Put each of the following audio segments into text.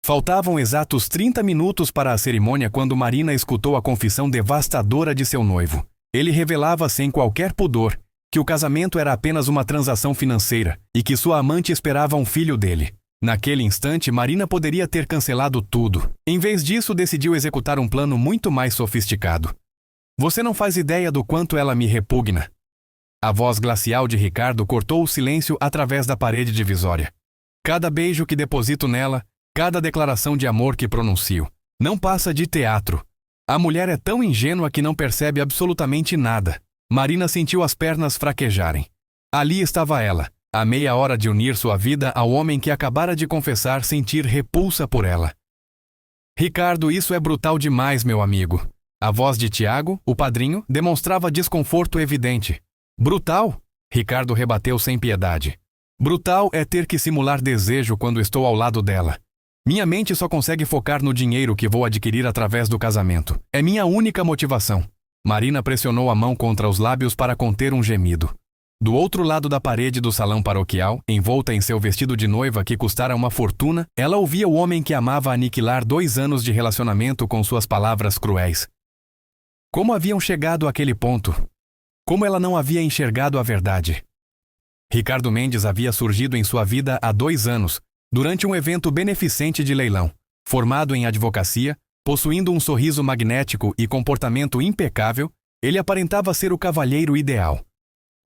Faltavam exatos 30 minutos para a cerimônia quando Marina escutou a confissão devastadora de seu noivo. Ele revelava sem qualquer pudor que o casamento era apenas uma transação financeira e que sua amante esperava um filho dele. Naquele instante, Marina poderia ter cancelado tudo. Em vez disso, decidiu executar um plano muito mais sofisticado. Você não faz ideia do quanto ela me repugna. A voz glacial de Ricardo cortou o silêncio através da parede divisória. Cada beijo que deposito nela, cada declaração de amor que pronuncio, não passa de teatro. A mulher é tão ingênua que não percebe absolutamente nada. Marina sentiu as pernas fraquejarem. Ali estava ela, a meia hora de unir sua vida ao homem que acabara de confessar sentir repulsa por ela. Ricardo, isso é brutal demais, meu amigo. A voz de Tiago, o padrinho, demonstrava desconforto evidente. Brutal? Ricardo rebateu sem piedade. Brutal é ter que simular desejo quando estou ao lado dela. Minha mente só consegue focar no dinheiro que vou adquirir através do casamento. É minha única motivação. Marina pressionou a mão contra os lábios para conter um gemido. Do outro lado da parede do salão paroquial, envolta em seu vestido de noiva que custara uma fortuna, ela ouvia o homem que amava aniquilar 2 anos de relacionamento com suas palavras cruéis. Como haviam chegado àquele ponto? Como ela não havia enxergado a verdade? Ricardo Mendes havia surgido em sua vida há 2 anos, durante um evento beneficente de leilão. Formado em advocacia, possuindo um sorriso magnético e comportamento impecável, ele aparentava ser o cavalheiro ideal.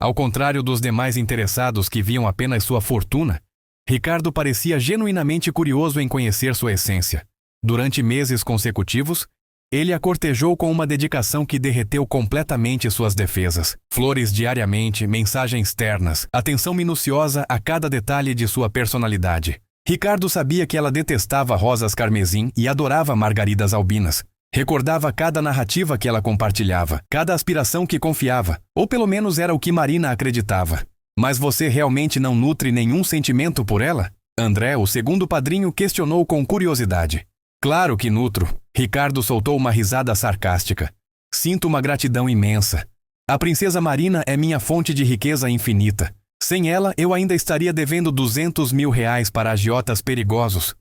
Ao contrário dos demais interessados que viam apenas sua fortuna, Ricardo parecia genuinamente curioso em conhecer sua essência. Durante meses consecutivos, ele a cortejou com uma dedicação que derreteu completamente suas defesas. Flores diariamente, mensagens ternas, atenção minuciosa a cada detalhe de sua personalidade. Ricardo sabia que ela detestava rosas carmesim e adorava margaridas albinas. Recordava cada narrativa que ela compartilhava, cada aspiração que confiava, ou pelo menos era o que Marina acreditava. Mas você realmente não nutre nenhum sentimento por ela? André, o segundo padrinho, questionou com curiosidade. Claro que nutro. Ricardo soltou uma risada sarcástica. Sinto uma gratidão imensa. A princesa Marina é minha fonte de riqueza infinita. Sem ela, eu ainda estaria devendo 200 mil reais para agiotas perigosos.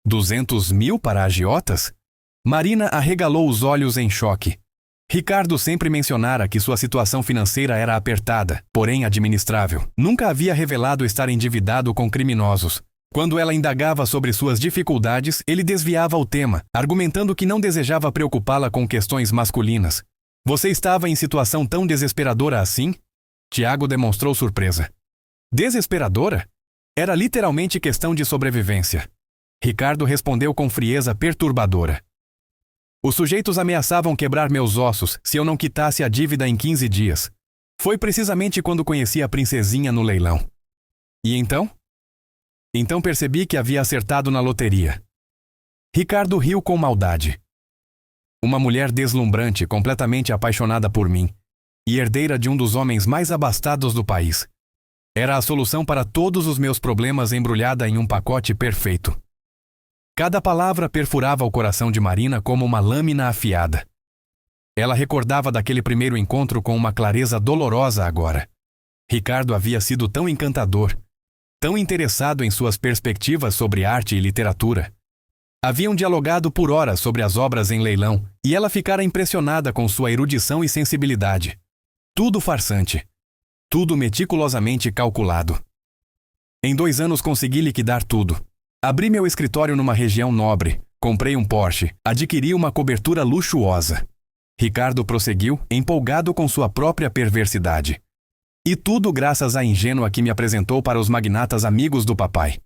200 mil para agiotas? Marina arregalou os olhos em choque. Ricardo sempre mencionara que sua situação financeira era apertada, porém administrável. Nunca havia revelado estar endividado com criminosos. Quando ela indagava sobre suas dificuldades, ele desviava o tema, argumentando que não desejava preocupá-la com questões masculinas. Você estava em situação tão desesperadora assim? Tiago demonstrou surpresa. Desesperadora? Era literalmente questão de sobrevivência. Ricardo respondeu com frieza perturbadora. Os sujeitos ameaçavam quebrar meus ossos se eu não quitasse a dívida em 15 dias. Foi precisamente quando conheci a princesinha no leilão. E então? Então percebi que havia acertado na loteria. Ricardo riu com maldade. Uma mulher deslumbrante, completamente apaixonada por mim, e herdeira de um dos homens mais abastados do país. Era a solução para todos os meus problemas embrulhada em um pacote perfeito. Cada palavra perfurava o coração de Marina como uma lâmina afiada. Ela recordava daquele primeiro encontro com uma clareza dolorosa agora. Ricardo havia sido tão encantador, tão interessado em suas perspectivas sobre arte e literatura. Haviam dialogado por horas sobre as obras em leilão e ela ficara impressionada com sua erudição e sensibilidade. Tudo farsante. Tudo meticulosamente calculado. Em 2 anos consegui liquidar tudo. Abri meu escritório numa região nobre, comprei um Porsche, adquiri uma cobertura luxuosa. Ricardo prosseguiu, empolgado com sua própria perversidade. E tudo graças à ingênua que me apresentou para os magnatas amigos do papai.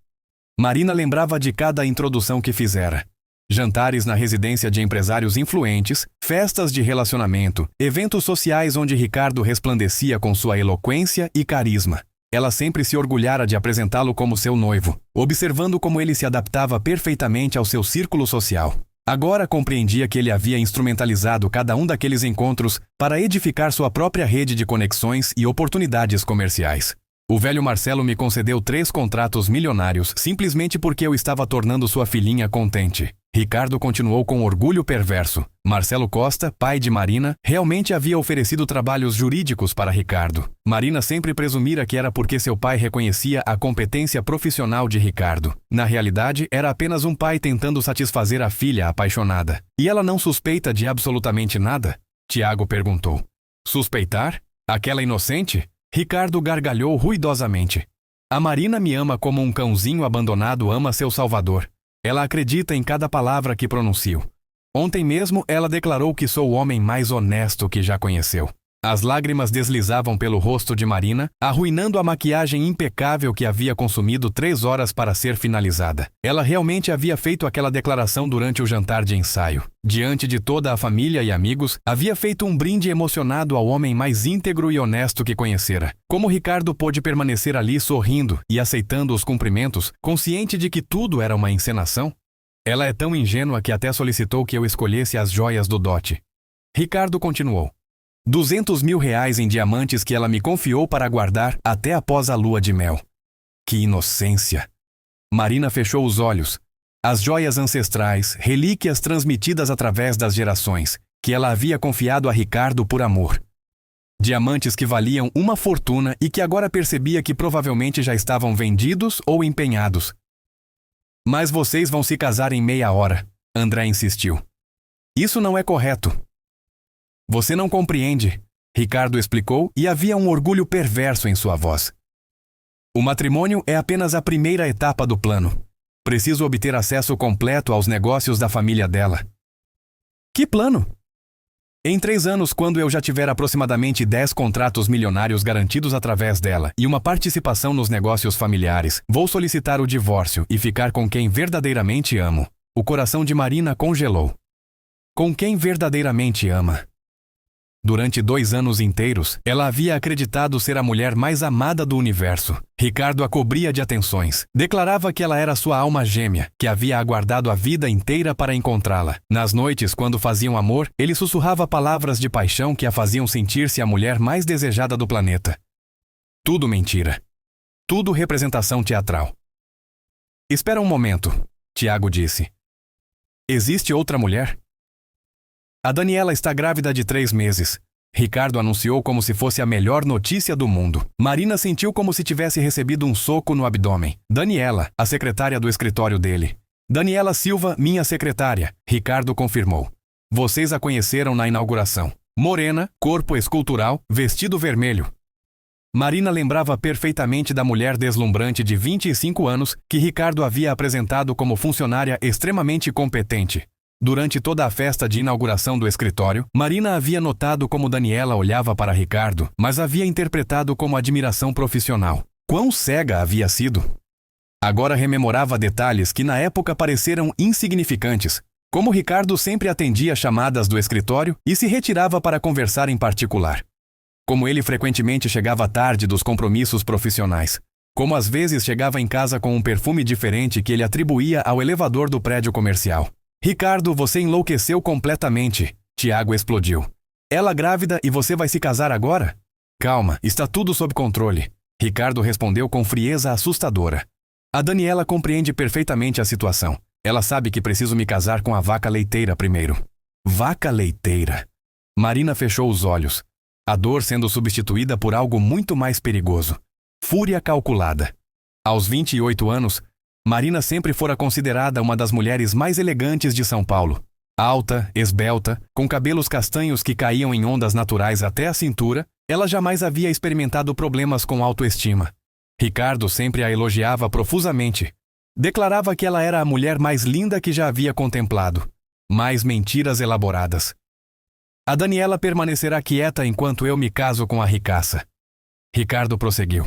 Marina lembrava de cada introdução que fizera. Jantares na residência de empresários influentes, festas de relacionamento, eventos sociais onde Ricardo resplandecia com sua eloquência e carisma. Ela sempre se orgulhara de apresentá-lo como seu noivo, observando como ele se adaptava perfeitamente ao seu círculo social. Agora compreendia que ele havia instrumentalizado cada um daqueles encontros para edificar sua própria rede de conexões e oportunidades comerciais. O velho Marcelo me concedeu 3 contratos milionários simplesmente porque eu estava tornando sua filhinha contente. Ricardo continuou com orgulho perverso. Marcelo Costa, pai de Marina, realmente havia oferecido trabalhos jurídicos para Ricardo. Marina sempre presumira que era porque seu pai reconhecia a competência profissional de Ricardo. Na realidade, era apenas um pai tentando satisfazer a filha apaixonada. E ela não suspeita de absolutamente nada? Tiago perguntou. Suspeitar? Aquela inocente? Ricardo gargalhou ruidosamente. A Marina me ama como um cãozinho abandonado ama seu salvador. Ela acredita em cada palavra que pronuncio. Ontem mesmo ela declarou que sou o homem mais honesto que já conheceu. As lágrimas deslizavam pelo rosto de Marina, arruinando a maquiagem impecável que havia consumido 3 horas para ser finalizada. Ela realmente havia feito aquela declaração durante o jantar de ensaio. Diante de toda a família e amigos, havia feito um brinde emocionado ao homem mais íntegro e honesto que conhecera. Como Ricardo pôde permanecer ali sorrindo e aceitando os cumprimentos, consciente de que tudo era uma encenação? Ela é tão ingênua que até solicitou que eu escolhesse as joias do dote. Ricardo continuou. 200 mil reais em diamantes que ela me confiou para guardar até após a lua de mel. Que inocência! Marina fechou os olhos. As joias ancestrais, relíquias transmitidas através das gerações, que ela havia confiado a Ricardo por amor. Diamantes que valiam uma fortuna e que agora percebia que provavelmente já estavam vendidos ou empenhados. Mas vocês vão se casar em meia hora, André insistiu. Isso não é correto. Você não compreende, Ricardo explicou e havia um orgulho perverso em sua voz. O matrimônio é apenas a primeira etapa do plano. Preciso obter acesso completo aos negócios da família dela. Que plano? Em 3 anos, quando eu já tiver aproximadamente 10 contratos milionários garantidos através dela e uma participação nos negócios familiares, vou solicitar o divórcio e ficar com quem verdadeiramente amo. O coração de Marina congelou. Com quem verdadeiramente ama? Durante 2 anos inteiros, ela havia acreditado ser a mulher mais amada do universo. Ricardo a cobria de atenções. Declarava que ela era sua alma gêmea, que havia aguardado a vida inteira para encontrá-la. Nas noites, quando faziam amor, ele sussurrava palavras de paixão que a faziam sentir-se a mulher mais desejada do planeta. Tudo mentira. Tudo representação teatral. Espera um momento, Tiago disse. Existe outra mulher? A Daniela está grávida de 3 meses. Ricardo anunciou como se fosse a melhor notícia do mundo. Marina sentiu como se tivesse recebido um soco no abdômen. Daniela, a secretária do escritório dele. Daniela Silva, minha secretária, Ricardo confirmou. Vocês a conheceram na inauguração. Morena, corpo escultural, vestido vermelho. Marina lembrava perfeitamente da mulher deslumbrante de 25 anos que Ricardo havia apresentado como funcionária extremamente competente. Durante toda a festa de inauguração do escritório, Marina havia notado como Daniela olhava para Ricardo, mas havia interpretado como admiração profissional. Quão cega havia sido! Agora rememorava detalhes que na época pareceram insignificantes, como Ricardo sempre atendia chamadas do escritório e se retirava para conversar em particular. Como ele frequentemente chegava tarde dos compromissos profissionais. Como às vezes chegava em casa com um perfume diferente que ele atribuía ao elevador do prédio comercial. Ricardo, você enlouqueceu completamente, Tiago explodiu. Ela grávida e você vai se casar agora? Calma, está tudo sob controle, Ricardo respondeu com frieza assustadora. A Daniela compreende perfeitamente a situação. Ela sabe que preciso me casar com a vaca leiteira primeiro. Vaca leiteira. Marina fechou os olhos. A dor sendo substituída por algo muito mais perigoso. Fúria calculada. Aos 28 anos, Marina sempre fora considerada uma das mulheres mais elegantes de São Paulo. Alta, esbelta, com cabelos castanhos que caíam em ondas naturais até a cintura, ela jamais havia experimentado problemas com autoestima. Ricardo sempre a elogiava profusamente. Declarava que ela era a mulher mais linda que já havia contemplado. Mais mentiras elaboradas. A Daniela permanecerá quieta enquanto eu me caso com a ricaça. Ricardo prosseguiu.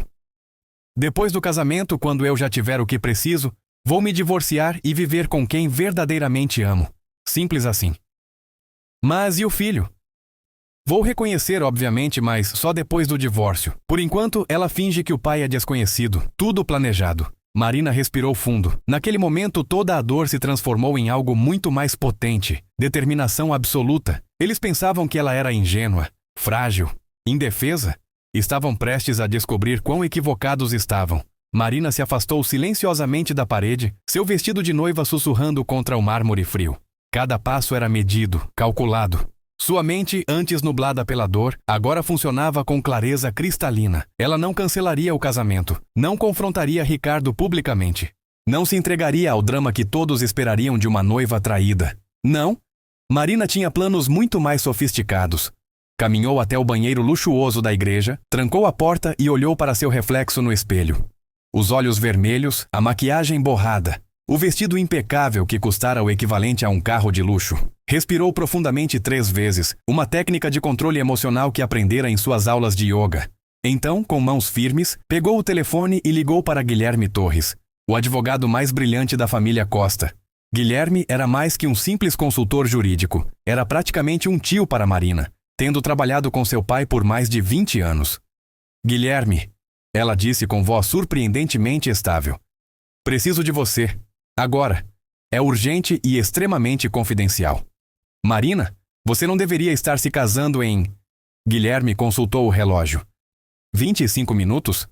Depois do casamento, quando eu já tiver o que preciso, vou me divorciar e viver com quem verdadeiramente amo. Simples assim. Mas e o filho? Vou reconhecer, obviamente, mas só depois do divórcio. Por enquanto, ela finge que o pai é desconhecido. Tudo planejado. Marina respirou fundo. Naquele momento, toda a dor se transformou em algo muito mais potente. Determinação absoluta. Eles pensavam que ela era ingênua, frágil, indefesa. Estavam prestes a descobrir quão equivocados estavam. Marina se afastou silenciosamente da parede, seu vestido de noiva sussurrando contra o mármore frio. Cada passo era medido, calculado. Sua mente, antes nublada pela dor, agora funcionava com clareza cristalina. Ela não cancelaria o casamento, não confrontaria Ricardo publicamente. Não se entregaria ao drama que todos esperariam de uma noiva traída. Não. Marina tinha planos muito mais sofisticados. Caminhou até o banheiro luxuoso da igreja, trancou a porta e olhou para seu reflexo no espelho. Os olhos vermelhos, a maquiagem borrada, o vestido impecável que custara o equivalente a um carro de luxo. Respirou profundamente 3 vezes, uma técnica de controle emocional que aprendera em suas aulas de yoga. Então, com mãos firmes, pegou o telefone e ligou para Guilherme Torres, o advogado mais brilhante da família Costa. Guilherme era mais que um simples consultor jurídico, era praticamente um tio para Marina, tendo trabalhado com seu pai por mais de 20 anos. Guilherme, ela disse com voz surpreendentemente estável. Preciso de você. Agora. É urgente e extremamente confidencial. Marina, você não deveria estar se casando em... Guilherme consultou o relógio. 25 minutos?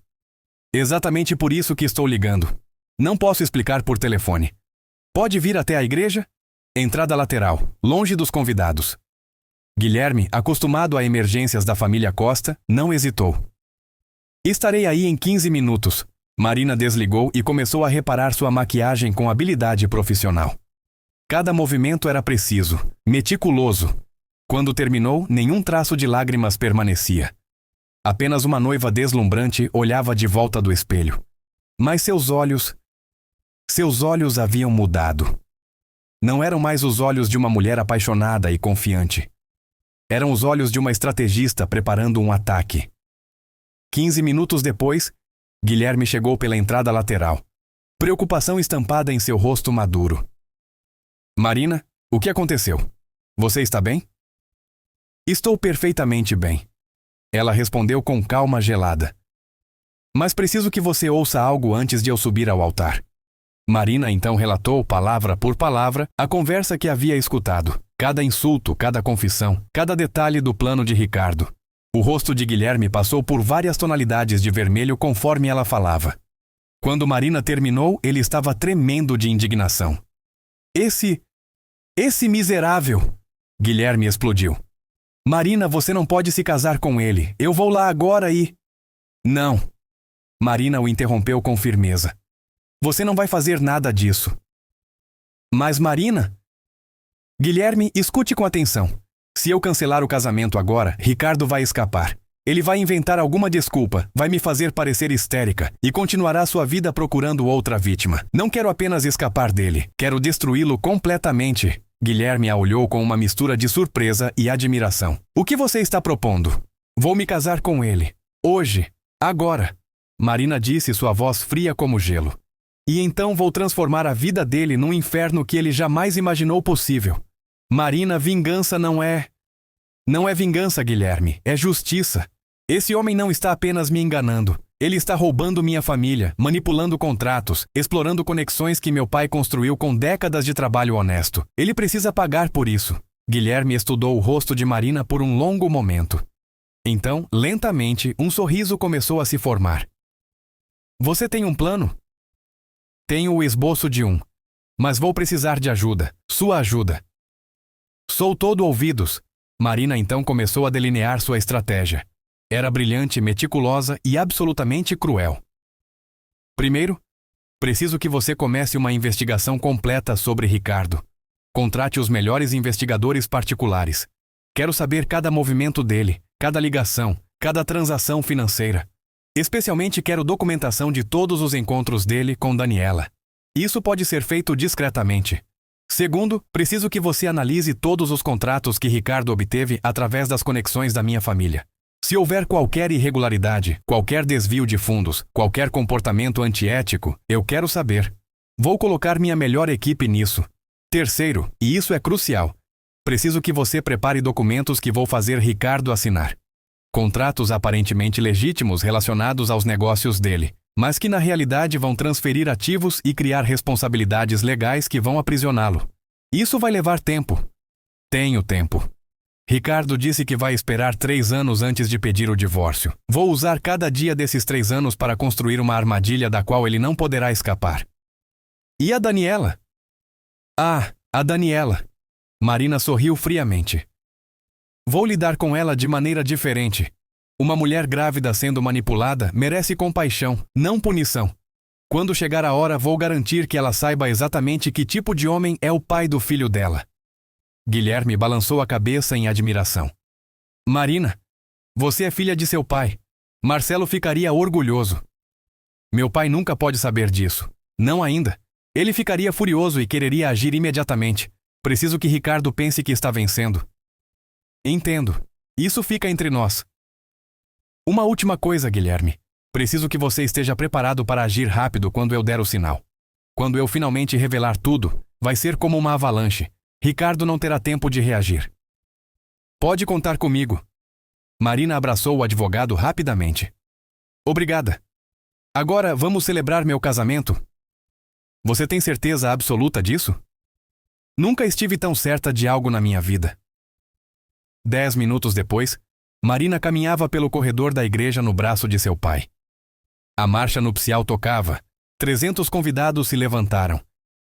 Exatamente por isso que estou ligando. Não posso explicar por telefone. Pode vir até a igreja? Entrada lateral, longe dos convidados. Guilherme, acostumado a emergências da família Costa, não hesitou. Estarei aí em 15 minutos. Marina desligou e começou a reparar sua maquiagem com habilidade profissional. Cada movimento era preciso, meticuloso. Quando terminou, nenhum traço de lágrimas permanecia. Apenas uma noiva deslumbrante olhava de volta do espelho. Mas seus olhos haviam mudado. Não eram mais os olhos de uma mulher apaixonada e confiante. Eram os olhos de uma estrategista preparando um ataque. 15 minutos depois, Guilherme chegou pela entrada lateral. Preocupação estampada em seu rosto maduro. Marina, o que aconteceu? Você está bem? Estou perfeitamente bem. Ela respondeu com calma gelada. Mas preciso que você ouça algo antes de eu subir ao altar. Marina então relatou, palavra por palavra, a conversa que havia escutado. Cada insulto, cada confissão, cada detalhe do plano de Ricardo. O rosto de Guilherme passou por várias tonalidades de vermelho conforme ela falava. Quando Marina terminou, ele estava tremendo de indignação. Esse miserável! Guilherme explodiu. Marina, você não pode se casar com ele. Eu vou lá agora e... Não. Marina o interrompeu com firmeza. Você não vai fazer nada disso. Mas Marina... Guilherme, escute com atenção. Se eu cancelar o casamento agora, Ricardo vai escapar. Ele vai inventar alguma desculpa, vai me fazer parecer histérica e continuará sua vida procurando outra vítima. Não quero apenas escapar dele, quero destruí-lo completamente. Guilherme a olhou com uma mistura de surpresa e admiração. O que você está propondo? Vou me casar com ele. Hoje. Agora. Marina disse, sua voz fria como gelo. E então vou transformar a vida dele num inferno que ele jamais imaginou possível. Marina, vingança não é vingança, Guilherme, é justiça. Esse homem não está apenas me enganando. Ele está roubando minha família, manipulando contratos, explorando conexões que meu pai construiu com décadas de trabalho honesto. Ele precisa pagar por isso. Guilherme estudou o rosto de Marina por um longo momento. Então, lentamente, um sorriso começou a se formar. Você tem um plano? Tenho o esboço de um. Mas vou precisar de ajuda, sua ajuda. Sou todo ouvidos. Marina então começou a delinear sua estratégia. Era brilhante, meticulosa e absolutamente cruel. Primeiro, preciso que você comece uma investigação completa sobre Ricardo. Contrate os melhores investigadores particulares. Quero saber cada movimento dele, cada ligação, cada transação financeira. Especialmente quero documentação de todos os encontros dele com Daniela. Isso pode ser feito discretamente. Segundo, preciso que você analise todos os contratos que Ricardo obteve através das conexões da minha família. Se houver qualquer irregularidade, qualquer desvio de fundos, qualquer comportamento antiético, eu quero saber. Vou colocar minha melhor equipe nisso. Terceiro, e isso é crucial, preciso que você prepare documentos que vou fazer Ricardo assinar. Contratos aparentemente legítimos relacionados aos negócios dele, mas que na realidade vão transferir ativos e criar responsabilidades legais que vão aprisioná-lo. Isso vai levar tempo. Tenho tempo. Ricardo disse que vai esperar 3 anos antes de pedir o divórcio. Vou usar cada dia desses 3 anos para construir uma armadilha da qual ele não poderá escapar. E a Daniela? Ah, a Daniela. Marina sorriu friamente. Vou lidar com ela de maneira diferente. Uma mulher grávida sendo manipulada merece compaixão, não punição. Quando chegar a hora, vou garantir que ela saiba exatamente que tipo de homem é o pai do filho dela. Guilherme balançou a cabeça em admiração. Marina, você é filha de seu pai. Marcelo ficaria orgulhoso. Meu pai nunca pode saber disso. Não ainda. Ele ficaria furioso e quereria agir imediatamente. Preciso que Ricardo pense que está vencendo. Entendo. Isso fica entre nós. Uma última coisa, Guilherme. Preciso que você esteja preparado para agir rápido quando eu der o sinal. Quando eu finalmente revelar tudo, vai ser como uma avalanche. Ricardo não terá tempo de reagir. Pode contar comigo. Marina abraçou o advogado rapidamente. Obrigada. Agora vamos celebrar meu casamento? Você tem certeza absoluta disso? Nunca estive tão certa de algo na minha vida. 10 minutos depois, Marina caminhava pelo corredor da igreja no braço de seu pai. A marcha nupcial tocava, 300 convidados se levantaram,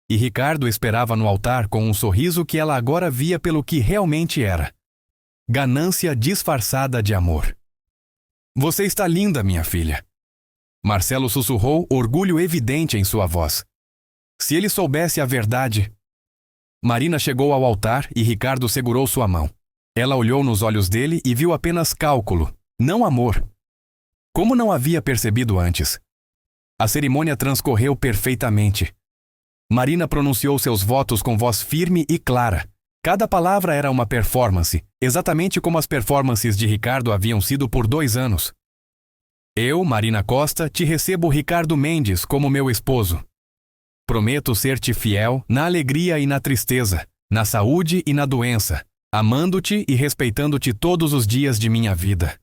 e Ricardo esperava no altar com um sorriso que ela agora via pelo que realmente era. Ganância disfarçada de amor. Você está linda, minha filha. Marcelo sussurrou, orgulho evidente em sua voz. Se ele soubesse a verdade... Marina chegou ao altar e Ricardo segurou sua mão. Ela olhou nos olhos dele e viu apenas cálculo, não amor. Como não havia percebido antes. A cerimônia transcorreu perfeitamente. Marina pronunciou seus votos com voz firme e clara. Cada palavra era uma performance, exatamente como as performances de Ricardo haviam sido por 2 anos. Eu, Marina Costa, te recebo Ricardo Mendes como meu esposo. Prometo ser-te fiel na alegria e na tristeza, na saúde e na doença, amando-te e respeitando-te todos os dias de minha vida.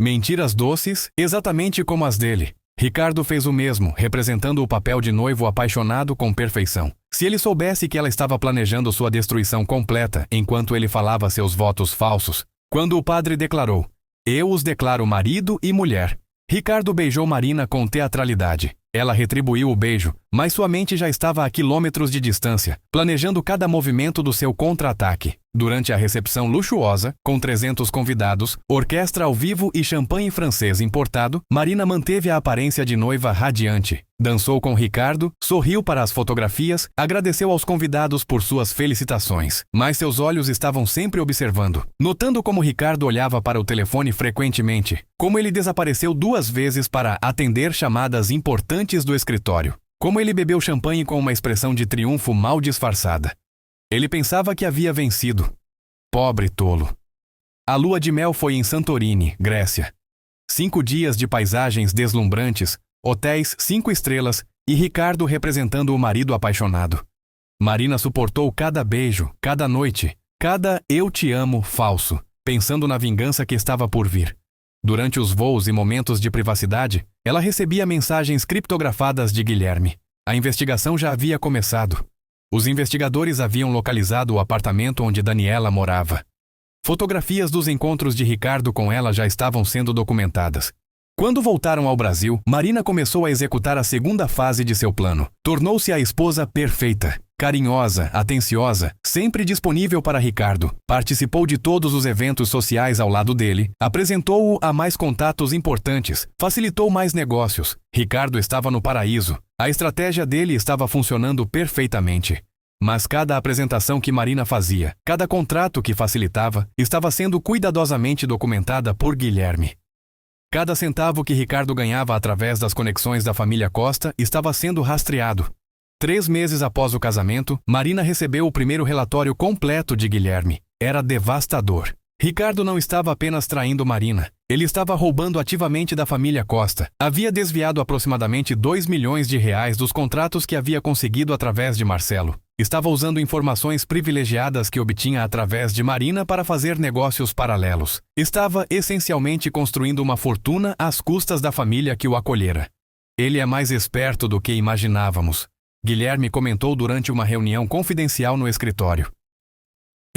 Mentiras doces, exatamente como as dele. Ricardo fez o mesmo, representando o papel de noivo apaixonado com perfeição. Se ele soubesse que ela estava planejando sua destruição completa enquanto ele falava seus votos falsos, quando o padre declarou: "Eu os declaro marido e mulher", Ricardo beijou Marina com teatralidade. Ela retribuiu o beijo, mas sua mente já estava a quilômetros de distância, planejando cada movimento do seu contra-ataque. Durante a recepção luxuosa, com 300 convidados, orquestra ao vivo e champanhe francês importado, Marina manteve a aparência de noiva radiante. Dançou com Ricardo, sorriu para as fotografias, agradeceu aos convidados por suas felicitações. Mas seus olhos estavam sempre observando, notando como Ricardo olhava para o telefone frequentemente, como ele desapareceu 2 vezes para atender chamadas importantes do escritório, como ele bebeu champanhe com uma expressão de triunfo mal disfarçada. Ele pensava que havia vencido. Pobre tolo. A lua de mel foi em Santorini, Grécia. 5 dias de paisagens deslumbrantes, hotéis 5 estrelas e Ricardo representando o marido apaixonado. Marina suportou cada beijo, cada noite, cada "eu te amo" falso, pensando na vingança que estava por vir. Durante os voos e momentos de privacidade, ela recebia mensagens criptografadas de Guilherme. A investigação já havia começado. Os investigadores haviam localizado o apartamento onde Daniela morava. Fotografias dos encontros de Ricardo com ela já estavam sendo documentadas. Quando voltaram ao Brasil, Marina começou a executar a segunda fase de seu plano. Tornou-se a esposa perfeita, carinhosa, atenciosa, sempre disponível para Ricardo. Participou de todos os eventos sociais ao lado dele, apresentou-o a mais contatos importantes, facilitou mais negócios. Ricardo estava no paraíso. A estratégia dele estava funcionando perfeitamente. Mas cada apresentação que Marina fazia, cada contrato que facilitava, estava sendo cuidadosamente documentada por Guilherme. Cada centavo que Ricardo ganhava através das conexões da família Costa estava sendo rastreado. 3 meses após o casamento, Marina recebeu o primeiro relatório completo de Guilherme. Era devastador. Ricardo não estava apenas traindo Marina. Ele estava roubando ativamente da família Costa. Havia desviado aproximadamente R$2 milhões dos contratos que havia conseguido através de Marcelo. Estava usando informações privilegiadas que obtinha através de Marina para fazer negócios paralelos. Estava essencialmente construindo uma fortuna às custas da família que o acolhera. Ele é mais esperto do que imaginávamos, Guilherme comentou durante uma reunião confidencial no escritório.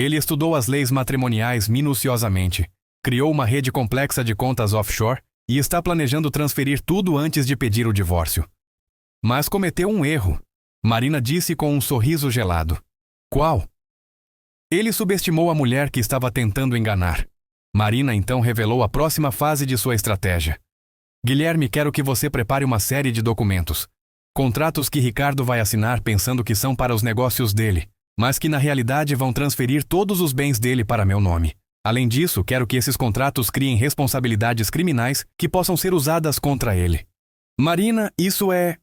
Ele estudou as leis matrimoniais minuciosamente, criou uma rede complexa de contas offshore e está planejando transferir tudo antes de pedir o divórcio. Mas cometeu um erro, Marina disse com um sorriso gelado. Qual? Ele subestimou a mulher que estava tentando enganar. Marina então revelou a próxima fase de sua estratégia. Guilherme, quero que você prepare uma série de documentos. Contratos que Ricardo vai assinar pensando que são para os negócios dele, mas que na realidade vão transferir todos os bens dele para meu nome. Além disso, quero que esses contratos criem responsabilidades criminais que possam ser usadas contra ele. Marina, isso é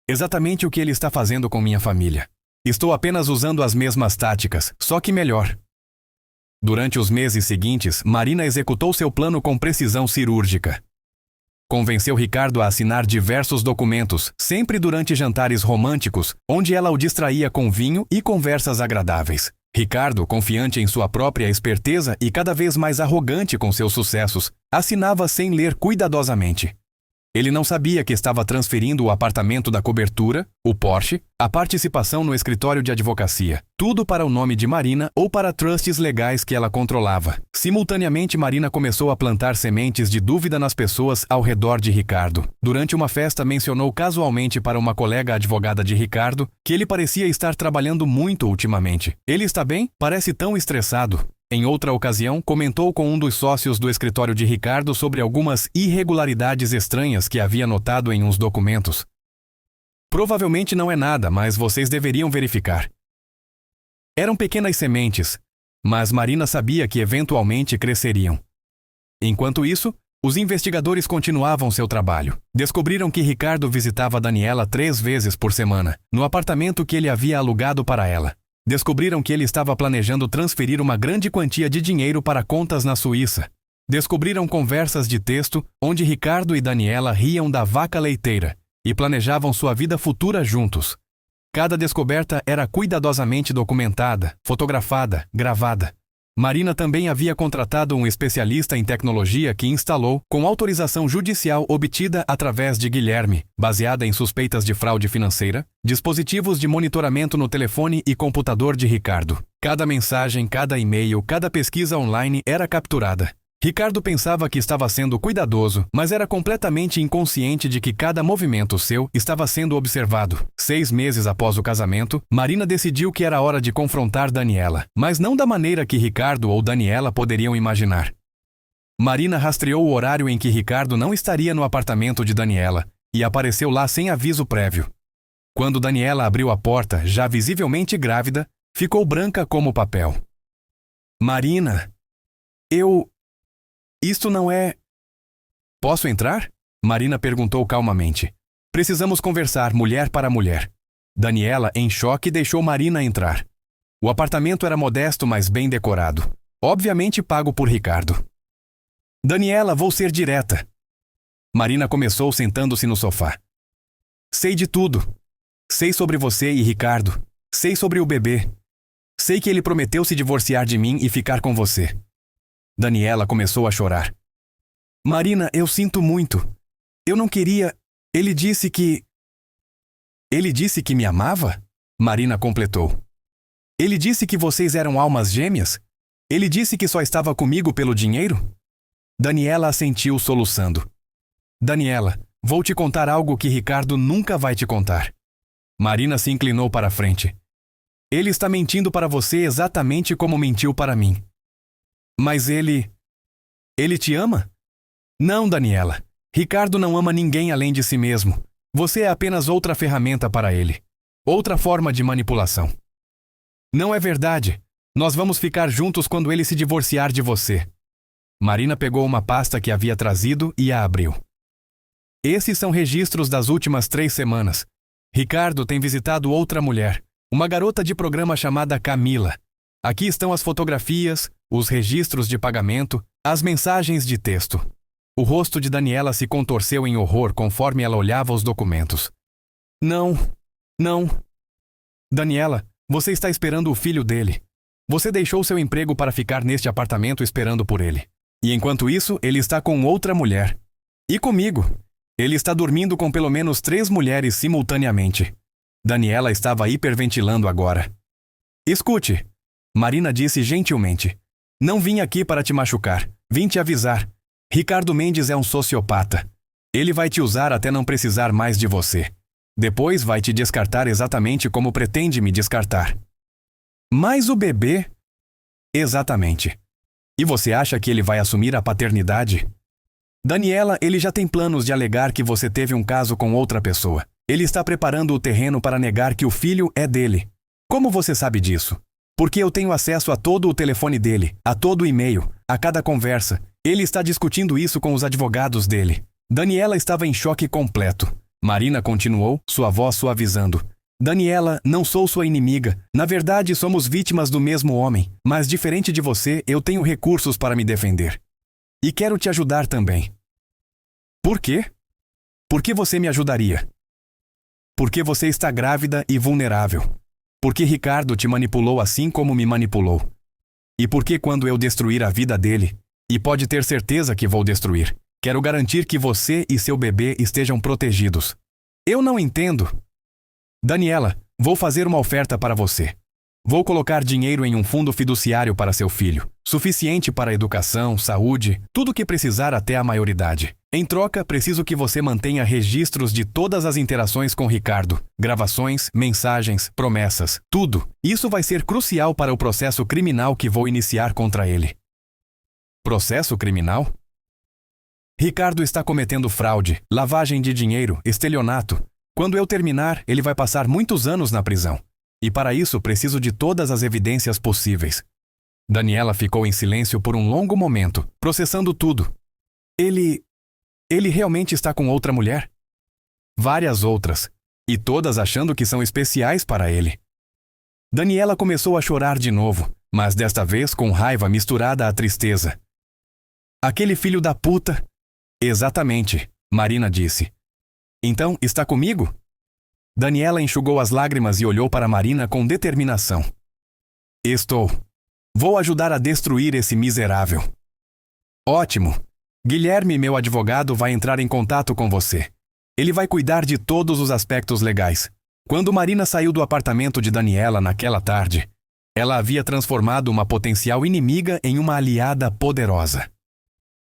exatamente o que ele está fazendo com minha família. Estou apenas usando as mesmas táticas, só que melhor. Durante os meses seguintes, Marina executou seu plano com precisão cirúrgica. Convenceu Ricardo a assinar diversos documentos, sempre durante jantares românticos, onde ela o distraía com vinho e conversas agradáveis. Ricardo, confiante em sua própria esperteza e cada vez mais arrogante com seus sucessos, assinava sem ler cuidadosamente. Ele não sabia que estava transferindo o apartamento da cobertura, o Porsche, a participação no escritório de advocacia, tudo para o nome de Marina ou para trusts legais que ela controlava. Simultaneamente, Marina começou a plantar sementes de dúvida nas pessoas ao redor de Ricardo. Durante uma festa, mencionou casualmente para uma colega advogada de Ricardo que ele parecia estar trabalhando muito ultimamente. Ele está bem? Parece tão estressado. Em outra ocasião, comentou com um dos sócios do escritório de Ricardo sobre algumas irregularidades estranhas que havia notado em uns documentos. Provavelmente não é nada, mas vocês deveriam verificar. Eram pequenas sementes, mas Marina sabia que eventualmente cresceriam. Enquanto isso, os investigadores continuavam seu trabalho. Descobriram que Ricardo visitava Daniela 3 vezes por semana, no apartamento que ele havia alugado para ela. Descobriram que ele estava planejando transferir uma grande quantia de dinheiro para contas na Suíça. Descobriram conversas de texto onde Ricardo e Daniela riam da vaca leiteira e planejavam sua vida futura juntos. Cada descoberta era cuidadosamente documentada, fotografada, gravada. Marina também havia contratado um especialista em tecnologia que instalou, com autorização judicial obtida através de Guilherme, baseada em suspeitas de fraude financeira, dispositivos de monitoramento no telefone e computador de Ricardo. Cada mensagem, cada e-mail, cada pesquisa online era capturada. Ricardo pensava que estava sendo cuidadoso, mas era completamente inconsciente de que cada movimento seu estava sendo observado. 6 meses após o casamento, Marina decidiu que era hora de confrontar Daniela, mas não da maneira que Ricardo ou Daniela poderiam imaginar. Marina rastreou o horário em que Ricardo não estaria no apartamento de Daniela e apareceu lá sem aviso prévio. Quando Daniela abriu a porta, já visivelmente grávida, ficou branca como papel. Marina, Isto não é... Posso entrar? Marina perguntou calmamente. Precisamos conversar, mulher para mulher. Daniela, em choque, deixou Marina entrar. O apartamento era modesto, mas bem decorado. Obviamente pago por Ricardo. Daniela, vou ser direta. Marina começou sentando-se no sofá. Sei de tudo. Sei sobre você e Ricardo. Sei sobre o bebê. Sei que ele prometeu se divorciar de mim e ficar com você. Daniela começou a chorar. Marina, eu sinto muito. Eu não queria... Ele disse que me amava? Marina completou. Ele disse que vocês eram almas gêmeas? Ele disse que só estava comigo pelo dinheiro? Daniela assentiu soluçando. Daniela, vou te contar algo que Ricardo nunca vai te contar. Marina se inclinou para a frente. Ele está mentindo para você exatamente como mentiu para mim. Mas ele te ama? Não, Daniela. Ricardo não ama ninguém além de si mesmo. Você é apenas outra ferramenta para ele. Outra forma de manipulação. Não é verdade. Nós vamos ficar juntos quando ele se divorciar de você. Marina pegou uma pasta que havia trazido e a abriu. Esses são registros das últimas 3 semanas. Ricardo tem visitado outra mulher, uma garota de programa chamada Camila. Aqui estão as fotografias, os registros de pagamento, as mensagens de texto. O rosto de Daniela se contorceu em horror conforme ela olhava os documentos. Não. Daniela, você está esperando o filho dele. Você deixou seu emprego para ficar neste apartamento esperando por ele. E enquanto isso, ele está com outra mulher. E comigo. Ele está dormindo com pelo menos 3 mulheres simultaneamente. Daniela estava hiperventilando agora. Escute. Marina disse gentilmente. Não vim aqui para te machucar. Vim te avisar. Ricardo Mendes é um sociopata. Ele vai te usar até não precisar mais de você. Depois vai te descartar exatamente como pretende me descartar. Mas o bebê? Exatamente. E você acha que ele vai assumir a paternidade? Daniela, ele já tem planos de alegar que você teve um caso com outra pessoa. Ele está preparando o terreno para negar que o filho é dele. Como você sabe disso? Porque eu tenho acesso a todo o telefone dele, a todo o e-mail, a cada conversa. Ele está discutindo isso com os advogados dele. Daniela estava em choque completo. Marina continuou, sua voz suavizando. Daniela, não sou sua inimiga. Na verdade, somos vítimas do mesmo homem. Mas diferente de você, eu tenho recursos para me defender. E quero te ajudar também. Por quê? Por que você me ajudaria? Porque você está grávida e vulnerável. Porque Ricardo te manipulou assim como me manipulou. E porque quando eu destruir a vida dele, e pode ter certeza que vou destruir, quero garantir que você e seu bebê estejam protegidos. Eu não entendo. Daniela, vou fazer uma oferta para você. Vou colocar dinheiro em um fundo fiduciário para seu filho, suficiente para educação, saúde, tudo o que precisar até a maioridade. Em troca, preciso que você mantenha registros de todas as interações com Ricardo, gravações, mensagens, promessas, tudo. Isso vai ser crucial para o processo criminal que vou iniciar contra ele. Processo criminal? Ricardo está cometendo fraude, lavagem de dinheiro, estelionato. Quando eu terminar, ele vai passar muitos anos na prisão. E para isso preciso de todas as evidências possíveis. Daniela ficou em silêncio por um longo momento, processando tudo. Ele realmente está com outra mulher? Várias outras, e todas achando que são especiais para ele. Daniela começou a chorar de novo, mas desta vez com raiva misturada à tristeza. Aquele filho da puta... Exatamente, Marina disse. Então, está comigo? Daniela enxugou as lágrimas e olhou para Marina com determinação. Estou. Vou ajudar a destruir esse miserável. Ótimo. Guilherme, meu advogado, vai entrar em contato com você. Ele vai cuidar de todos os aspectos legais. Quando Marina saiu do apartamento de Daniela naquela tarde, ela havia transformado uma potencial inimiga em uma aliada poderosa.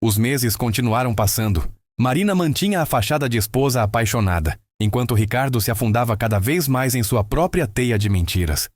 Os meses continuaram passando. Marina mantinha a fachada de esposa apaixonada, enquanto Ricardo se afundava cada vez mais em sua própria teia de mentiras.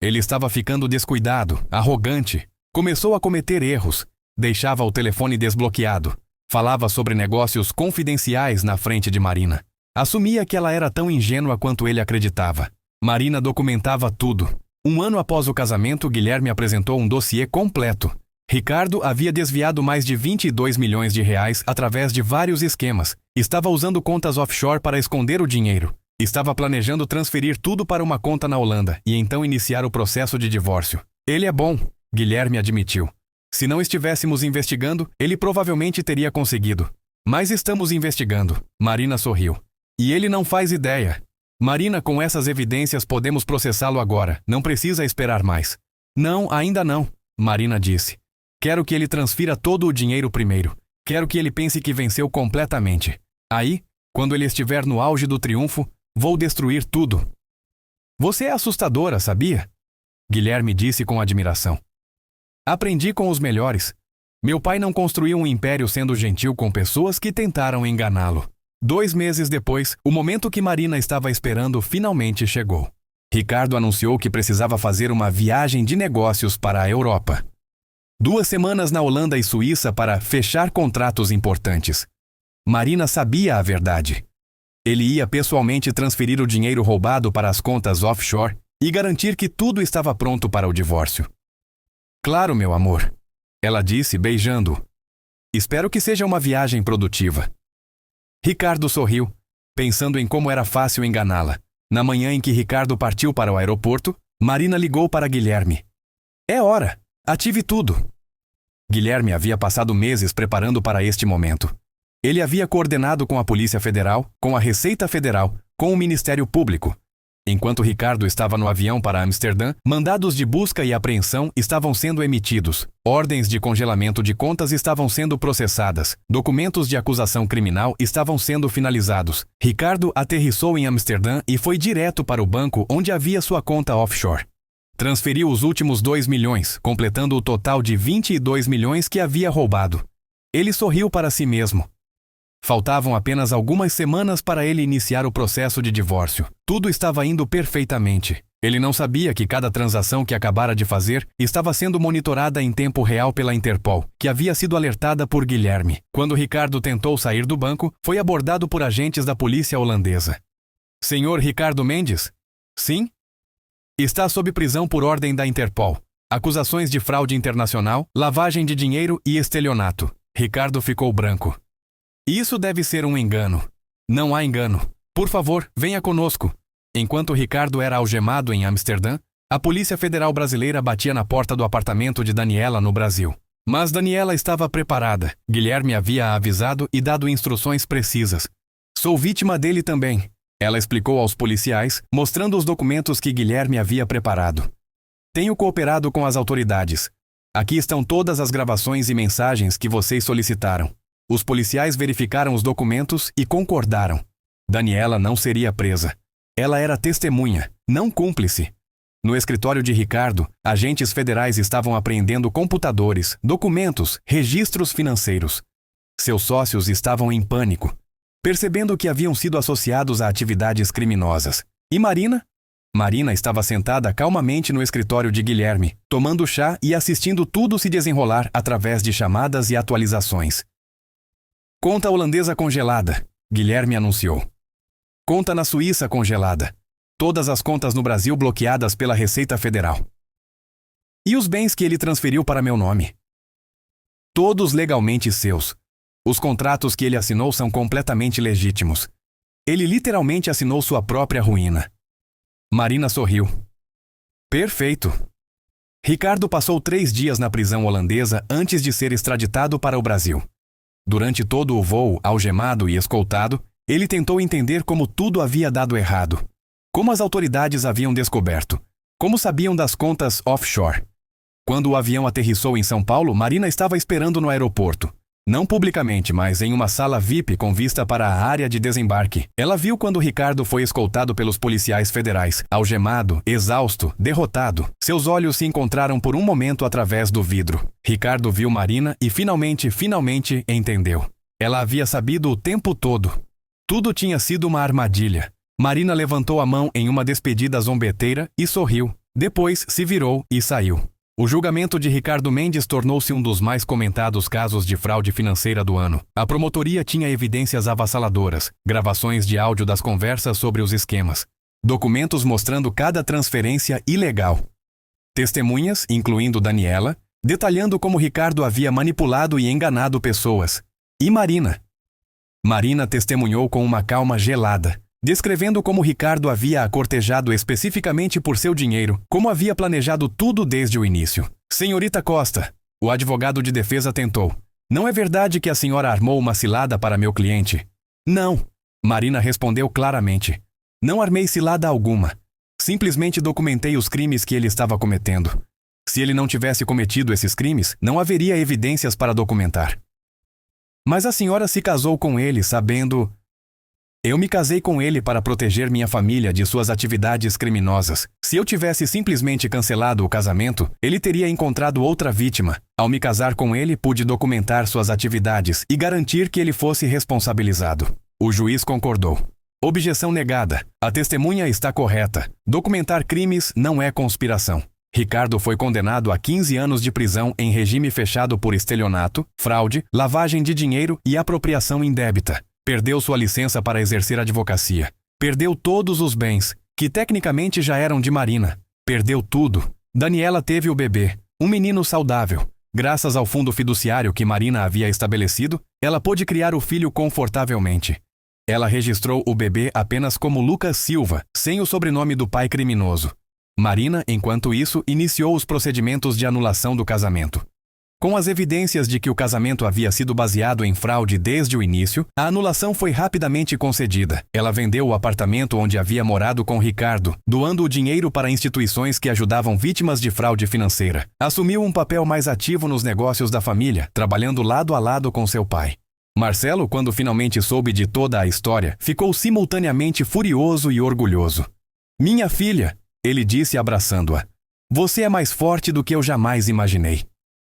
Ele estava ficando descuidado, arrogante, começou a cometer erros, deixava o telefone desbloqueado, falava sobre negócios confidenciais na frente de Marina. Assumia que ela era tão ingênua quanto ele acreditava. Marina documentava tudo. Um ano após o casamento, Guilherme apresentou um dossiê completo. Ricardo havia desviado mais de 22 milhões de reais através de vários esquemas. Estava usando contas offshore para esconder o dinheiro. Estava planejando transferir tudo para uma conta na Holanda e então iniciar o processo de divórcio. Ele é bom, Guilherme admitiu. Se não estivéssemos investigando, ele provavelmente teria conseguido. Mas estamos investigando. Marina sorriu. E ele não faz ideia. Marina, com essas evidências podemos processá-lo agora. Não precisa esperar mais. Não, ainda não, Marina disse. Quero que ele transfira todo o dinheiro primeiro. Quero que ele pense que venceu completamente. Aí, quando ele estiver no auge do triunfo, vou destruir tudo. Você é assustadora, sabia? Guilherme disse com admiração. Aprendi com os melhores. Meu pai não construiu um império sendo gentil com pessoas que tentaram enganá-lo. 2 meses depois, o momento que Marina estava esperando finalmente chegou. Ricardo anunciou que precisava fazer uma viagem de negócios para a Europa. 2 semanas na Holanda e Suíça para fechar contratos importantes. Marina sabia a verdade. Ele ia pessoalmente transferir o dinheiro roubado para as contas offshore e garantir que tudo estava pronto para o divórcio. Claro, meu amor, ela disse, beijando-o. Espero que seja uma viagem produtiva. Ricardo sorriu, pensando em como era fácil enganá-la. Na manhã em que Ricardo partiu para o aeroporto, Marina ligou para Guilherme. É hora! Ative tudo! Guilherme havia passado meses preparando para este momento. Ele havia coordenado com a Polícia Federal, com a Receita Federal, com o Ministério Público. Enquanto Ricardo estava no avião para Amsterdã, mandados de busca e apreensão estavam sendo emitidos, ordens de congelamento de contas estavam sendo processadas, documentos de acusação criminal estavam sendo finalizados. Ricardo aterrissou em Amsterdã e foi direto para o banco onde havia sua conta offshore. Transferiu os últimos 2 milhões, completando o total de 22 milhões que havia roubado. Ele sorriu para si mesmo. Faltavam apenas algumas semanas para ele iniciar o processo de divórcio. Tudo estava indo perfeitamente. Ele não sabia que cada transação que acabara de fazer estava sendo monitorada em tempo real pela Interpol, que havia sido alertada por Guilherme. Quando Ricardo tentou sair do banco, foi abordado por agentes da polícia holandesa. Senhor Ricardo Mendes? Sim? Está sob prisão por ordem da Interpol. Acusações de fraude internacional, lavagem de dinheiro e estelionato. Ricardo ficou branco. Isso deve ser um engano. Não há engano. Por favor, venha conosco. Enquanto Ricardo era algemado em Amsterdã, a Polícia Federal Brasileira batia na porta do apartamento de Daniela no Brasil. Mas Daniela estava preparada. Guilherme havia a avisado e dado instruções precisas. Sou vítima dele também. Ela explicou aos policiais, mostrando os documentos que Guilherme havia preparado. Tenho cooperado com as autoridades. Aqui estão todas as gravações e mensagens que vocês solicitaram. Os policiais verificaram os documentos e concordaram. Daniela não seria presa. Ela era testemunha, não cúmplice. No escritório de Ricardo, agentes federais estavam apreendendo computadores, documentos, registros financeiros. Seus sócios estavam em pânico, percebendo que haviam sido associados a atividades criminosas. E Marina? Marina estava sentada calmamente no escritório de Guilherme, tomando chá e assistindo tudo se desenrolar através de chamadas e atualizações. Conta holandesa congelada, Guilherme anunciou. Conta na Suíça congelada. Todas as contas no Brasil bloqueadas pela Receita Federal. E os bens que ele transferiu para meu nome? Todos legalmente seus. Os contratos que ele assinou são completamente legítimos. Ele literalmente assinou sua própria ruína. Marina sorriu. Perfeito. Ricardo passou 3 dias na prisão holandesa antes de ser extraditado para o Brasil. Durante todo o voo, algemado e escoltado, ele tentou entender como tudo havia dado errado. Como as autoridades haviam descoberto. Como sabiam das contas offshore. Quando o avião aterrissou em São Paulo, Marina estava esperando no aeroporto. Não publicamente, mas em uma sala VIP com vista para a área de desembarque. Ela viu quando Ricardo foi escoltado pelos policiais federais, algemado, exausto, derrotado. Seus olhos se encontraram por um momento através do vidro. Ricardo viu Marina e finalmente entendeu. Ela havia sabido o tempo todo. Tudo tinha sido uma armadilha. Marina levantou a mão em uma despedida zombeteira e sorriu. Depois se virou e saiu. O julgamento de Ricardo Mendes tornou-se um dos mais comentados casos de fraude financeira do ano. A promotoria tinha evidências avassaladoras, gravações de áudio das conversas sobre os esquemas, documentos mostrando cada transferência ilegal. Testemunhas, incluindo Daniela, detalhando como Ricardo havia manipulado e enganado pessoas. E Marina. Marina testemunhou com uma calma gelada, descrevendo como Ricardo havia a cortejado especificamente por seu dinheiro, como havia planejado tudo desde o início. Senhorita Costa, o advogado de defesa tentou. Não é verdade que a senhora armou uma cilada para meu cliente? Não, Marina respondeu claramente. Não armei cilada alguma. Simplesmente documentei os crimes que ele estava cometendo. Se ele não tivesse cometido esses crimes, não haveria evidências para documentar. Mas a senhora se casou com ele sabendo... Eu me casei com ele para proteger minha família de suas atividades criminosas. Se eu tivesse simplesmente cancelado o casamento, ele teria encontrado outra vítima. Ao me casar com ele, pude documentar suas atividades e garantir que ele fosse responsabilizado. O juiz concordou. Objeção negada. A testemunha está correta. Documentar crimes não é conspiração. Ricardo foi condenado a 15 anos de prisão em regime fechado por estelionato, fraude, lavagem de dinheiro e apropriação indébita. Perdeu sua licença para exercer advocacia. Perdeu todos os bens, que tecnicamente já eram de Marina. Perdeu tudo. Daniela teve o bebê, um menino saudável. Graças ao fundo fiduciário que Marina havia estabelecido, ela pôde criar o filho confortavelmente. Ela registrou o bebê apenas como Lucas Silva, sem o sobrenome do pai criminoso. Marina, enquanto isso, iniciou os procedimentos de anulação do casamento. Com as evidências de que o casamento havia sido baseado em fraude desde o início, a anulação foi rapidamente concedida. Ela vendeu o apartamento onde havia morado com Ricardo, doando o dinheiro para instituições que ajudavam vítimas de fraude financeira. Assumiu um papel mais ativo nos negócios da família, trabalhando lado a lado com seu pai. Marcelo, quando finalmente soube de toda a história, ficou simultaneamente furioso e orgulhoso. "Minha filha", ele disse abraçando-a. Você é mais forte do que eu jamais imaginei.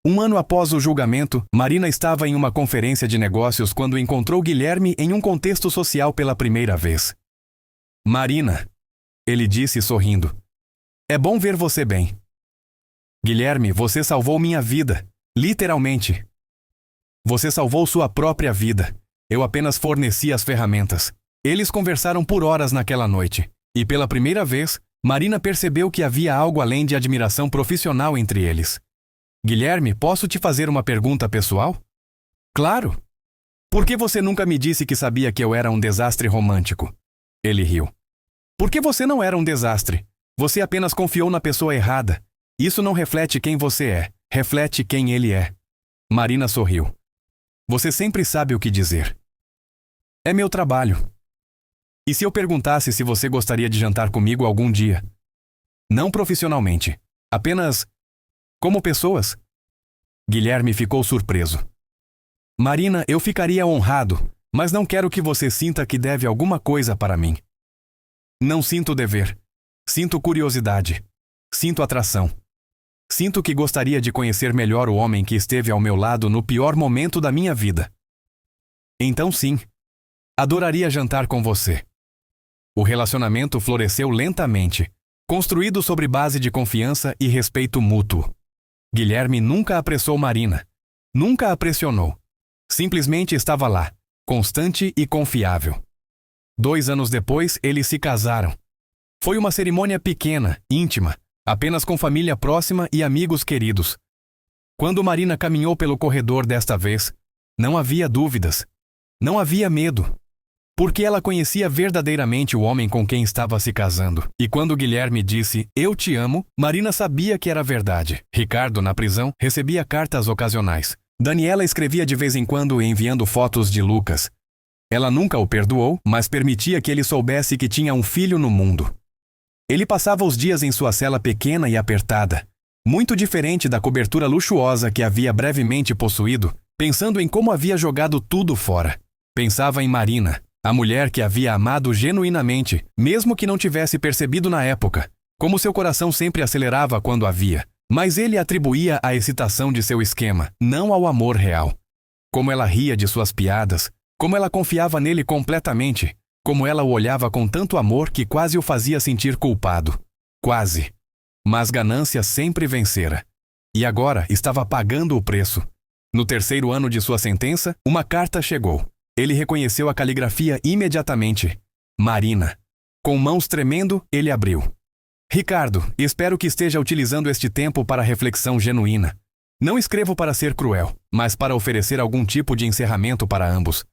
Um ano após o julgamento, Marina estava em uma conferência de negócios quando encontrou Guilherme em um contexto social pela primeira vez. Marina, ele disse sorrindo. É bom ver você bem. Guilherme, você salvou minha vida, literalmente. Você salvou sua própria vida. Eu apenas forneci as ferramentas. Eles conversaram por horas naquela noite, e pela primeira vez, Marina percebeu que havia algo além de admiração profissional entre eles. Guilherme, posso te fazer uma pergunta pessoal? Claro. Por que você nunca me disse que sabia que eu era um desastre romântico? Ele riu. Porque você não era um desastre. Você apenas confiou na pessoa errada. Isso não reflete quem você é, reflete quem ele é. Marina sorriu. Você sempre sabe o que dizer. É meu trabalho. E se eu perguntasse se você gostaria de jantar comigo algum dia? Não profissionalmente, apenas como pessoas? Guilherme ficou surpreso. Marina, eu ficaria honrado, mas não quero que você sinta que deve alguma coisa para mim. Não sinto dever. Sinto curiosidade. Sinto atração. Sinto que gostaria de conhecer melhor o homem que esteve ao meu lado no pior momento da minha vida. Então sim, adoraria jantar com você. O relacionamento floresceu lentamente, construído sobre base de confiança e respeito mútuo. Guilherme nunca apressou Marina, nunca a pressionou. Simplesmente estava lá, constante e confiável. 2 anos depois, eles se casaram. Foi uma cerimônia pequena, íntima, apenas com família próxima e amigos queridos. Quando Marina caminhou pelo corredor desta vez, não havia dúvidas, não havia medo. Porque ela conhecia verdadeiramente o homem com quem estava se casando. E quando Guilherme disse, eu te amo, Marina sabia que era verdade. Ricardo, na prisão, recebia cartas ocasionais. Daniela escrevia de vez em quando enviando fotos de Lucas. Ela nunca o perdoou, mas permitia que ele soubesse que tinha um filho no mundo. Ele passava os dias em sua cela pequena e apertada, muito diferente da cobertura luxuosa que havia brevemente possuído, pensando em como havia jogado tudo fora. Pensava em Marina, a mulher que havia amado genuinamente, mesmo que não tivesse percebido na época, como seu coração sempre acelerava quando a via. Mas ele atribuía a excitação de seu esquema, não ao amor real. Como ela ria de suas piadas, como ela confiava nele completamente, como ela o olhava com tanto amor que quase o fazia sentir culpado. Quase. Mas ganância sempre vencera. E agora estava pagando o preço. No 3º ano de sua sentença, uma carta chegou. Ele reconheceu a caligrafia imediatamente. Marina. Com mãos tremendo, ele abriu. Ricardo, espero que esteja utilizando este tempo para reflexão genuína. Não escrevo para ser cruel, mas para oferecer algum tipo de encerramento para ambos.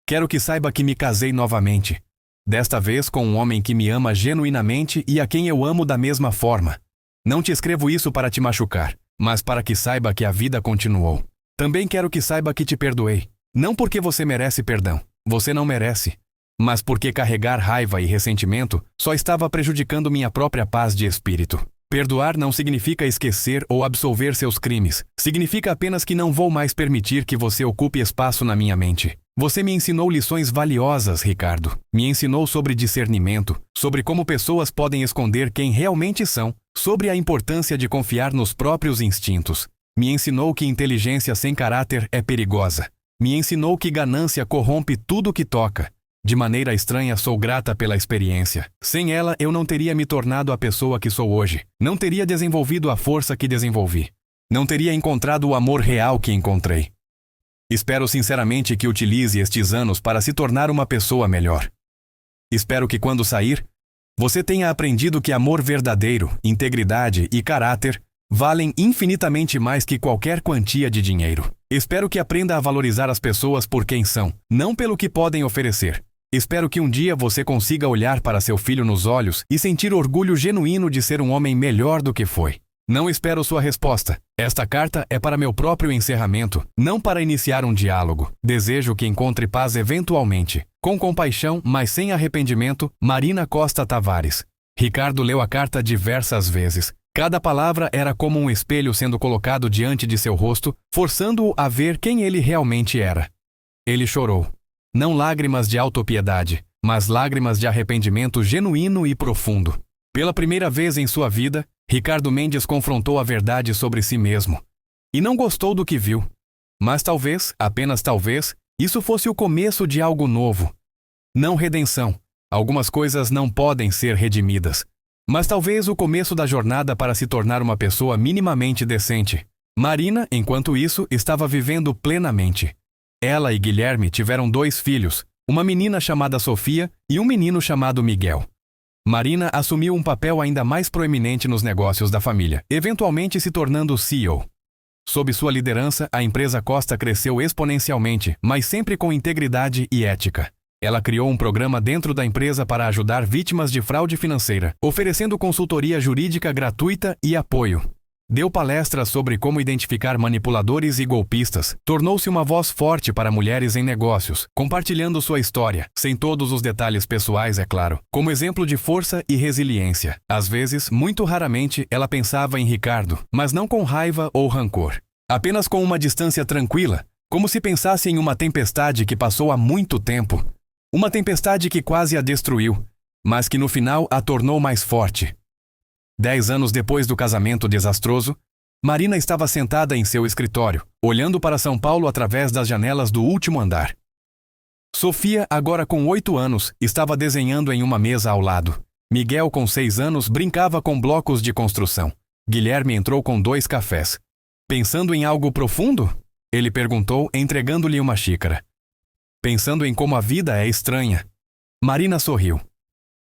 Quero que saiba que me casei novamente. Desta vez com um homem que me ama genuinamente e a quem eu amo da mesma forma. Não te escrevo isso para te machucar, mas para que saiba que a vida continuou. Também quero que saiba que te perdoei. Não porque você merece perdão, você não merece. Mas porque carregar raiva e ressentimento só estava prejudicando minha própria paz de espírito. Perdoar não significa esquecer ou absolver seus crimes. Significa apenas que não vou mais permitir que você ocupe espaço na minha mente. Você me ensinou lições valiosas, Ricardo. Me ensinou sobre discernimento, sobre como pessoas podem esconder quem realmente são, sobre a importância de confiar nos próprios instintos. Me ensinou que inteligência sem caráter é perigosa. Me ensinou que ganância corrompe tudo que toca. De maneira estranha, sou grata pela experiência. Sem ela, eu não teria me tornado a pessoa que sou hoje. Não teria desenvolvido a força que desenvolvi. Não teria encontrado o amor real que encontrei. Espero sinceramente que utilize estes anos para se tornar uma pessoa melhor. Espero que quando sair, você tenha aprendido que amor verdadeiro, integridade e caráter valem infinitamente mais que qualquer quantia de dinheiro. Espero que aprenda a valorizar as pessoas por quem são, não pelo que podem oferecer. Espero que um dia você consiga olhar para seu filho nos olhos e sentir orgulho genuíno de ser um homem melhor do que foi. Não espero sua resposta. Esta carta é para meu próprio encerramento, não para iniciar um diálogo. Desejo que encontre paz eventualmente. Com compaixão, mas sem arrependimento, Marina Costa Tavares. Ricardo leu a carta diversas vezes. Cada palavra era como um espelho sendo colocado diante de seu rosto, forçando-o a ver quem ele realmente era. Ele chorou. Não lágrimas de autopiedade, mas lágrimas de arrependimento genuíno e profundo. Pela primeira vez em sua vida, Ricardo Mendes confrontou a verdade sobre si mesmo. E não gostou do que viu. Mas talvez, apenas talvez, isso fosse o começo de algo novo. Não redenção. Algumas coisas não podem ser redimidas. Mas talvez o começo da jornada para se tornar uma pessoa minimamente decente. Marina, enquanto isso, estava vivendo plenamente. Ela e Guilherme tiveram 2 filhos, uma menina chamada Sofia e um menino chamado Miguel. Marina assumiu um papel ainda mais proeminente nos negócios da família, eventualmente se tornando CEO. Sob sua liderança, a empresa Costa cresceu exponencialmente, mas sempre com integridade e ética. Ela criou um programa dentro da empresa para ajudar vítimas de fraude financeira, oferecendo consultoria jurídica gratuita e apoio. Deu palestras sobre como identificar manipuladores e golpistas. Tornou-se uma voz forte para mulheres em negócios, compartilhando sua história, sem todos os detalhes pessoais, é claro, como exemplo de força e resiliência. Às vezes, muito raramente, ela pensava em Ricardo, mas não com raiva ou rancor. Apenas com uma distância tranquila, como se pensasse em uma tempestade que passou há muito tempo. Uma tempestade que quase a destruiu, mas que no final a tornou mais forte. 10 anos depois do casamento desastroso, Marina estava sentada em seu escritório, olhando para São Paulo através das janelas do último andar. Sofia, agora com 8 anos, estava desenhando em uma mesa ao lado. Miguel, com 6 anos, brincava com blocos de construção. Guilherme entrou com 2 cafés. Pensando em algo profundo? Ele perguntou, entregando-lhe uma xícara. Pensando em como a vida é estranha. Marina sorriu.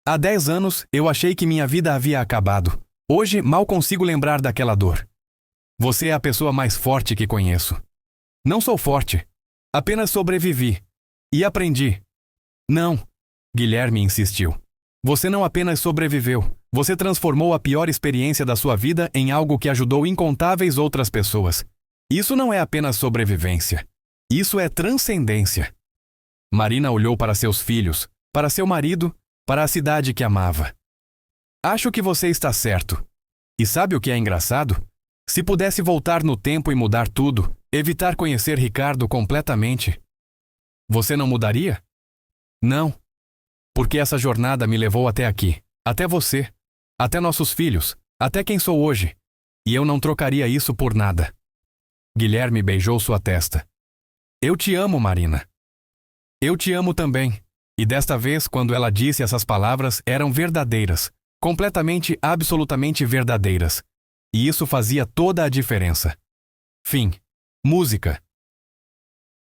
Há 10 anos, eu achei que minha vida havia acabado. Hoje, mal consigo lembrar daquela dor. Você é a pessoa mais forte que conheço. Não sou forte. Apenas sobrevivi. E aprendi. Não. Guilherme insistiu. Você não apenas sobreviveu. Você transformou a pior experiência da sua vida em algo que ajudou incontáveis outras pessoas. Isso não é apenas sobrevivência. Isso é transcendência. Marina olhou para seus filhos, para seu marido, para a cidade que amava. Acho que você está certo. E sabe o que é engraçado? Se pudesse voltar no tempo e mudar tudo, evitar conhecer Ricardo completamente, você não mudaria? Não. Porque essa jornada me levou até aqui, até você, até nossos filhos, até quem sou hoje. E eu não trocaria isso por nada. Guilherme beijou sua testa. Eu te amo, Marina. Eu te amo também. E desta vez, quando ela disse essas palavras, eram verdadeiras. Completamente, absolutamente verdadeiras. E isso fazia toda a diferença. Fim. Música.